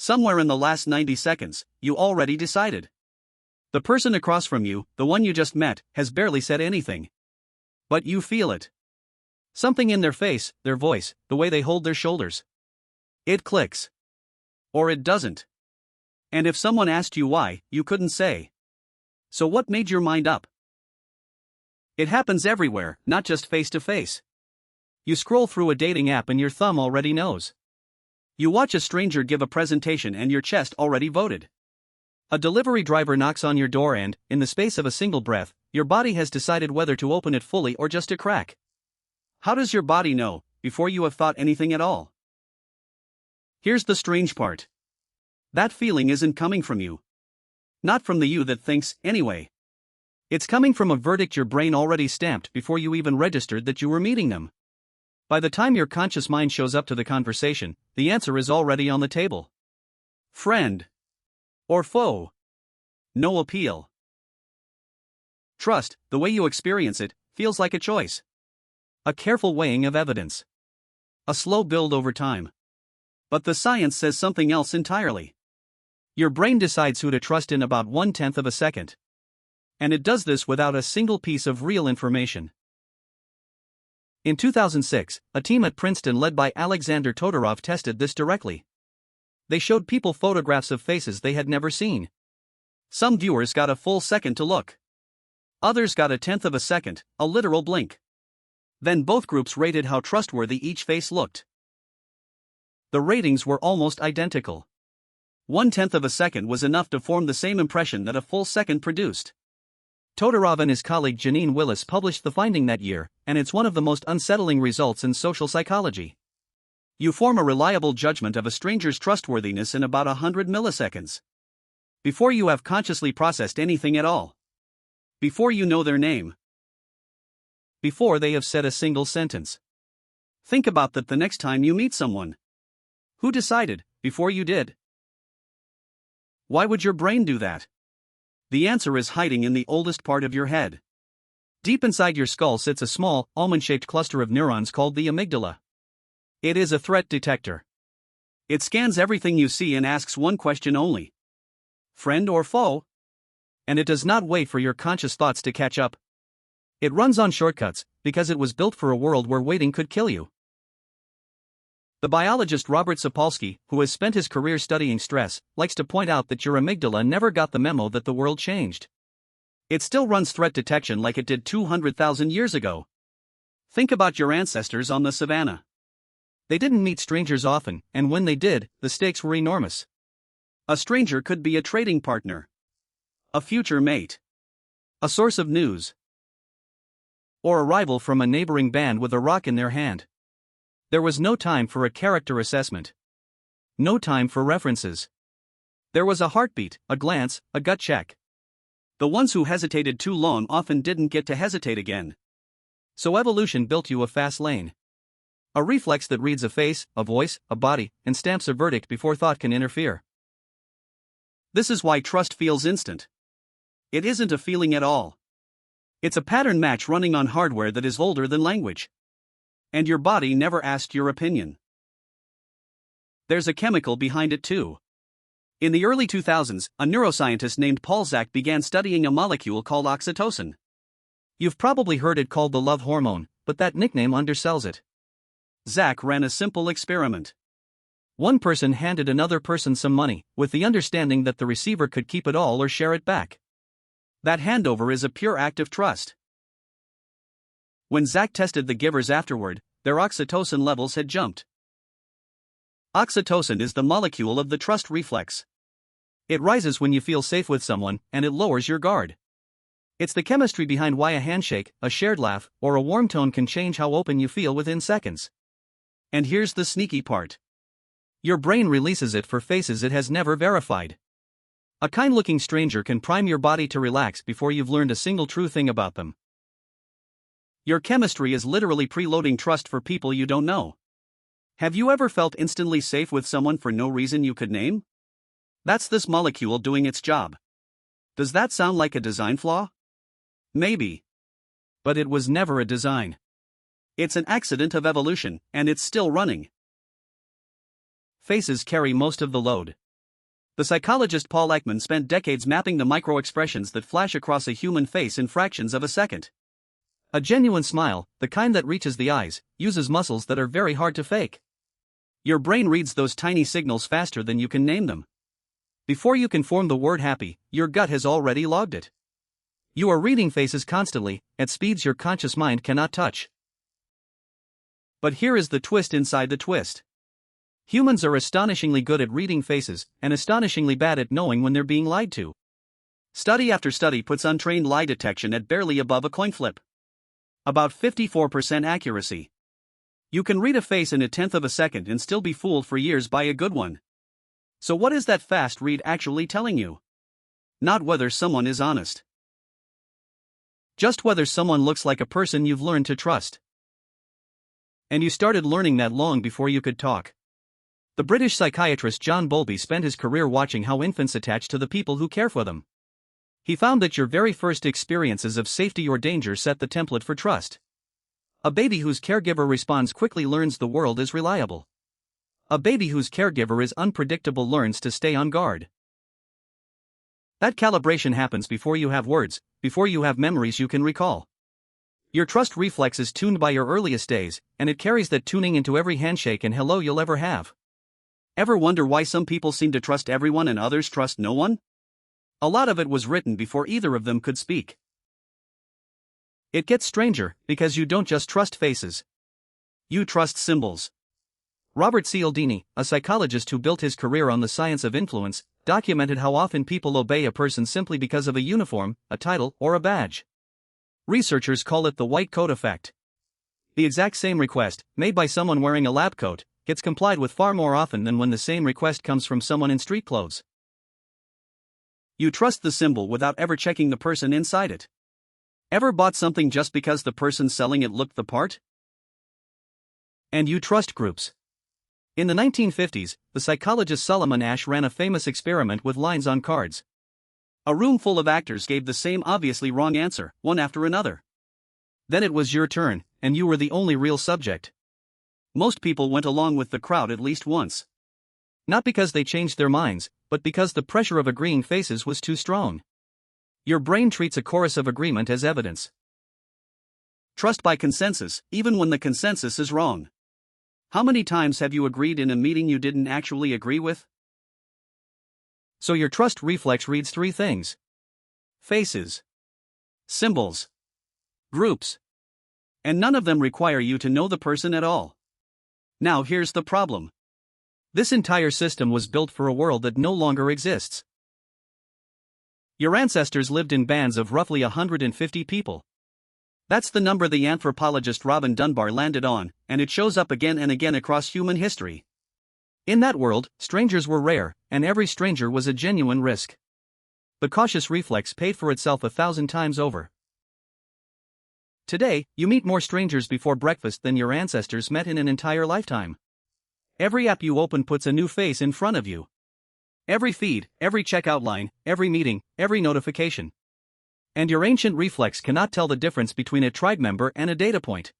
Somewhere in the last 90 seconds, you already decided. The person across from you, the one you just met, has barely said anything. But you feel it. Something in their face, their voice, the way they hold their shoulders. It clicks. Or it doesn't. And if someone asked you why, you couldn't say. So what made your mind up? It happens everywhere, not just face to face. You scroll through a dating app and your thumb already knows. You watch a stranger give a presentation and your chest already voted. A delivery driver knocks on your door and, in the space of a single breath, your body has decided whether to open it fully or just a crack. How does your body know, before you have thought anything at all? Here's the strange part. That feeling isn't coming from you. Not from the you that thinks, anyway. It's coming from a verdict your brain already stamped before you even registered that you were meeting them. By the time your conscious mind shows up to the conversation, the answer is already on the table. Friend. Or foe. No appeal. Trust, the way you experience it, feels like a choice. A careful weighing of evidence. A slow build over time. But the science says something else entirely. Your brain decides who to trust in about 1/10 of a second. And it does this without a single piece of real information. In 2006, a team at Princeton led by Alexander Todorov tested this directly. They showed people photographs of faces they had never seen. Some viewers got a full second to look. Others got 1/10 of a second, a literal blink. Then both groups rated how trustworthy each face looked. The ratings were almost identical. 1/10 of a second was enough to form the same impression that a full second produced. Todorov and his colleague Janine Willis published the finding that year, and it's one of the most unsettling results in social psychology. You form a reliable judgment of a stranger's trustworthiness in about 100 milliseconds. Before you have consciously processed anything at all. Before you know their name. Before they have said a single sentence. Think about that the next time you meet someone. Who decided, before you did? Why would your brain do that? The answer is hiding in the oldest part of your head. Deep inside your skull sits a small, almond-shaped cluster of neurons called the amygdala. It is a threat detector. It scans everything you see and asks one question only. Friend or foe? And it does not wait for your conscious thoughts to catch up. It runs on shortcuts, because it was built for a world where waiting could kill you. The biologist Robert Sapolsky, who has spent his career studying stress, likes to point out that your amygdala never got the memo that the world changed. It still runs threat detection like it did 200,000 years ago. Think about your ancestors on the savanna. They didn't meet strangers often, and when they did, the stakes were enormous. A stranger could be a trading partner, a future mate, a source of news, or a rival from a neighboring band with a rock in their hand. There was no time for a character assessment. No time for references. There was a heartbeat, a glance, a gut check. The ones who hesitated too long often didn't get to hesitate again. So evolution built you a fast lane. A reflex that reads a face, a voice, a body, and stamps a verdict before thought can interfere. This is why trust feels instant. It isn't a feeling at all. It's a pattern match running on hardware that is older than language. And your body never asked your opinion. There's a chemical behind it too. In the early 2000s, a neuroscientist named Paul Zak began studying a molecule called oxytocin. You've probably heard it called the love hormone, but that nickname undersells it. Zak ran a simple experiment. One person handed another person some money, with the understanding that the receiver could keep it all or share it back. That handover is a pure act of trust. When Zak tested the givers afterward, their oxytocin levels had jumped. Oxytocin is the molecule of the trust reflex. It rises when you feel safe with someone, and it lowers your guard. It's the chemistry behind why a handshake, a shared laugh, or a warm tone can change how open you feel within seconds. And here's the sneaky part. Your brain releases it for faces it has never verified. A kind-looking stranger can prime your body to relax before you've learned a single true thing about them. Your chemistry is literally preloading trust for people you don't know. Have you ever felt instantly safe with someone for no reason you could name? That's this molecule doing its job. Does that sound like a design flaw? Maybe. But it was never a design. It's an accident of evolution, and it's still running. Faces carry most of the load. The psychologist Paul Ekman spent decades mapping the microexpressions that flash across a human face in fractions of a second. A genuine smile, the kind that reaches the eyes, uses muscles that are very hard to fake. Your brain reads those tiny signals faster than you can name them. Before you can form the word happy, your gut has already logged it. You are reading faces constantly, at speeds your conscious mind cannot touch. But here is the twist inside the twist. Humans are astonishingly good at reading faces, and astonishingly bad at knowing when they're being lied to. Study after study puts untrained lie detection at barely above a coin flip. About 54% accuracy. You can read a face in 1/10 of a second and still be fooled for years by a good one. So what is that fast read actually telling you? Not whether someone is honest. Just whether someone looks like a person you've learned to trust. And you started learning that long before you could talk. The British psychiatrist John Bowlby spent his career watching how infants attach to the people who care for them. He found that your very first experiences of safety or danger set the template for trust. A baby whose caregiver responds quickly learns the world is reliable. A baby whose caregiver is unpredictable learns to stay on guard. That calibration happens before you have words, before you have memories you can recall. Your trust reflex is tuned by your earliest days, and it carries that tuning into every handshake and hello you'll ever have. Ever wonder why some people seem to trust everyone and others trust no one? A lot of it was written before either of them could speak. It gets stranger, because you don't just trust faces. You trust symbols. Robert Cialdini, a psychologist who built his career on the science of influence, documented how often people obey a person simply because of a uniform, a title, or a badge. Researchers call it the white coat effect. The exact same request, made by someone wearing a lab coat, gets complied with far more often than when the same request comes from someone in street clothes. You trust the symbol without ever checking the person inside it. Ever bought something just because the person selling it looked the part? And you trust groups. In the 1950s, the psychologist Solomon Asch ran a famous experiment with lines on cards. A room full of actors gave the same obviously wrong answer, one after another. Then it was your turn, and you were the only real subject. Most people went along with the crowd at least once. Not because they changed their minds, but because the pressure of agreeing faces was too strong. Your brain treats a chorus of agreement as evidence. Trust by consensus, even when the consensus is wrong. How many times have you agreed in a meeting you didn't actually agree with? So your trust reflex reads 3 things: faces, symbols, groups. And none of them require you to know the person at all. Now here's the problem. This entire system was built for a world that no longer exists. Your ancestors lived in bands of roughly 150 people. That's the number the anthropologist Robin Dunbar landed on, and it shows up again and again across human history. In that world, strangers were rare, and every stranger was a genuine risk. The cautious reflex paid for itself 1,000 times over. Today, you meet more strangers before breakfast than your ancestors met in an entire lifetime. Every app you open puts a new face in front of you. Every feed, every checkout line, every meeting, every notification. And your ancient reflex cannot tell the difference between a tribe member and a data point.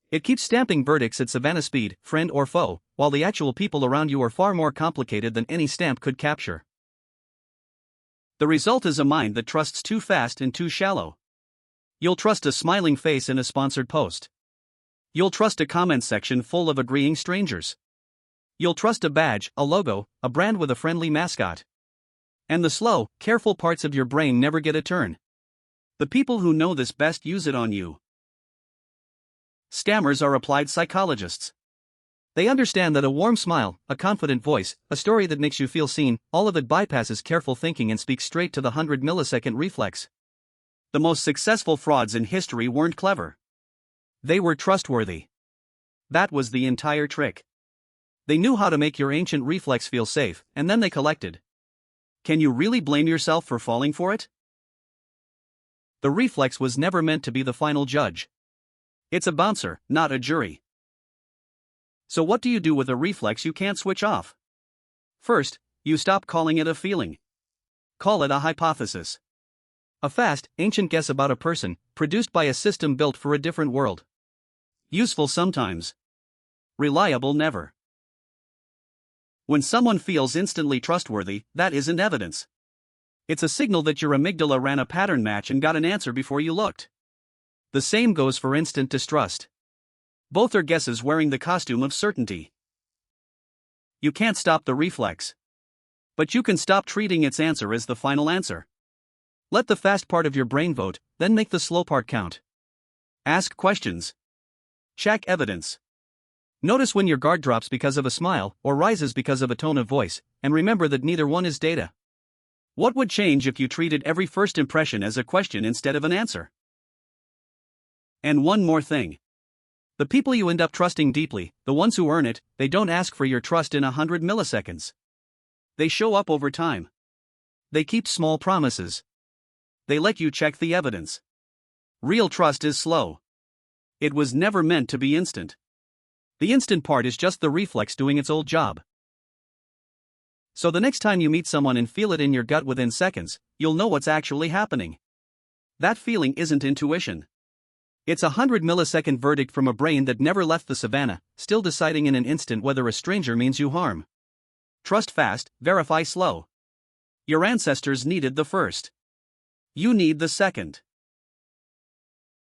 It keeps stamping verdicts at savanna speed, friend or foe, while the actual people around you are far more complicated than any stamp could capture. The result is a mind that trusts too fast and too shallow. You'll trust a smiling face in a sponsored post. You'll trust a comment section full of agreeing strangers. You'll trust a badge, a logo, a brand with a friendly mascot. And the slow, careful parts of your brain never get a turn. The people who know this best use it on you. Scammers are applied psychologists. They understand that a warm smile, a confident voice, a story that makes you feel seen, all of it bypasses careful thinking and speaks straight to the 100-millisecond reflex. The most successful frauds in history weren't clever. They were trustworthy. That was the entire trick. They knew how to make your ancient reflex feel safe, and then they collected. Can you really blame yourself for falling for it? The reflex was never meant to be the final judge. It's a bouncer, not a jury. So what do you do with a reflex you can't switch off? First, you stop calling it a feeling. Call it a hypothesis. A fast, ancient guess about a person, produced by a system built for a different world. Useful sometimes. Reliable never. When someone feels instantly trustworthy, that isn't evidence. It's a signal that your amygdala ran a pattern match and got an answer before you looked. The same goes for instant distrust. Both are guesses wearing the costume of certainty. You can't stop the reflex. But you can stop treating its answer as the final answer. Let the fast part of your brain vote, then make the slow part count. Ask questions. Check evidence. Notice when your guard drops because of a smile or rises because of a tone of voice, and remember that neither one is data. What would change if you treated every first impression as a question instead of an answer? And one more thing. The people you end up trusting deeply, the ones who earn it, they don't ask for your trust in 100 milliseconds. They show up over time. They keep small promises. They let you check the evidence. Real trust is slow. It was never meant to be instant. The instant part is just the reflex doing its old job. So the next time you meet someone and feel it in your gut within seconds, you'll know what's actually happening. That feeling isn't intuition. It's a 100-millisecond verdict from a brain that never left the savanna, still deciding in an instant whether a stranger means you harm. Trust fast, verify slow. Your ancestors needed the first. You need the second.